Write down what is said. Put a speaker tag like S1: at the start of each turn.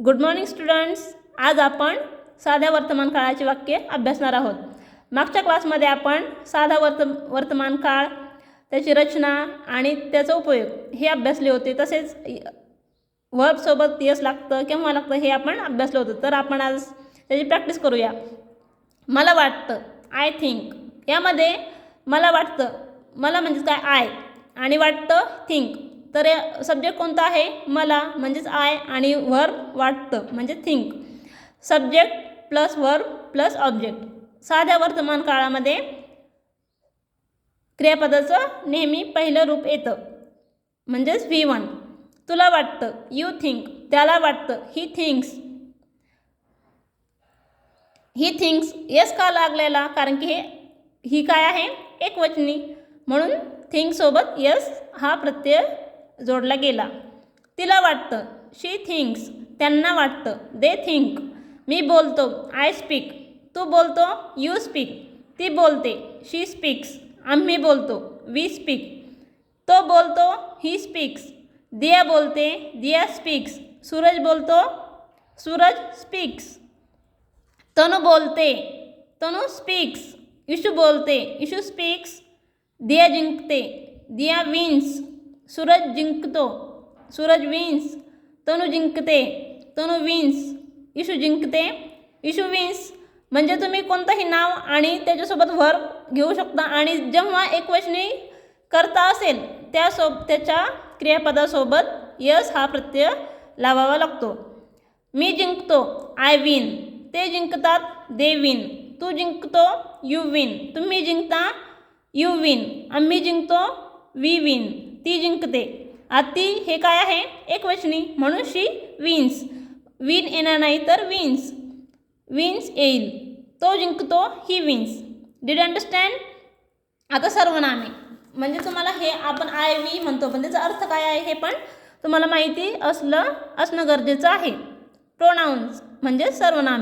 S1: Good morning students. आज आपण साध्या वर्तमान काळाची वाक्ये अभ्यासणार आहोत. मागच्या क्लासमध्ये आपण साधा वर्तमान काळ, त्याची रचना आणि त्याचा उपयोग हे अभ्यासले होते. तसेच वर्बसोबत यस लागतं केव्हा लागतं हे आपण अभ्यासलं होतं. तर आपण आज त्याची प्रॅक्टिस करूया. मला वाटतं, आय थिंक. यामध्ये मला वाटतं, मला म्हणजेच काय आय, आणि वाटतं थिंक. तर सब्जेक्ट कोणता आहे? मला म्हणजेच आय, आणि वर्ब वाटतं म्हणजे think. Subject plus verb plus object. साध्या वर्तमान काळामध्ये क्रियापदाचं नेहमी पहिलं रूप येतं म्हणजेच V1. तुला वाटतं, यू थिंक. त्याला वाटतं, he thinks. He thinks yes का लागलेला? कारण की ही काय आहे? एकवचनी, म्हणून थिंकसोबत यस हा प्रत्यय जोडला गेला. तिला वाटतं, शी थिंक्स. त्यांना वाटतं, दे थिंक. मी बोलतो, आय स्पीक. तू बोलतो, यू स्पीक. ती बोलते, शी स्पीक्स. आम्ही बोलतो, वी स्पीक. तो बोलतो, ही स्पीक्स. दिया बोलते, दिया स्पीक्स. सूरज बोलतो, सूरज स्पीक्स. तनु बोलते, तनु स्पीक्स. इशू बोलते, इशू स्पीक्स. दिया जिंकते, दिया विन्स. सूरज जिंकतो, सूरज विन्स. तनु जिंकते, तनु विन्स. इशू जिंकते, इशू विन्स. म्हणजे तुम्ही कोणतंही नाव आणि त्याच्यासोबत वर्ब घेऊ शकता, आणि जेव्हा एकवचनी करता असेल त्याच्या क्रियापदासोबत यस हा प्रत्यय लावावा लागतो. मी जिंकतो, आय विन. ते जिंकतात, दे विन. तू जिंकतो, यू विन. तुम्ही जिंकता, यू विन. आम्ही जिंकतो, वी विन. ती जिंकते. ती हे काय आहे? एकवचनी, म्हणून शी विन्स. विन येणार नाही तर विन्स. विन्स येईल. तो जिंकतो, ही विन्स. Did understand? आता सर्वनामे म्हणजे तुम्हाला हे आपण आय वी म्हणतो, पण त्याचा अर्थ काय आहे हे पण तुम्हाला माहिती असणं गरजेचं आहे. प्रोनाउन्स म्हणजे सर्वनामे.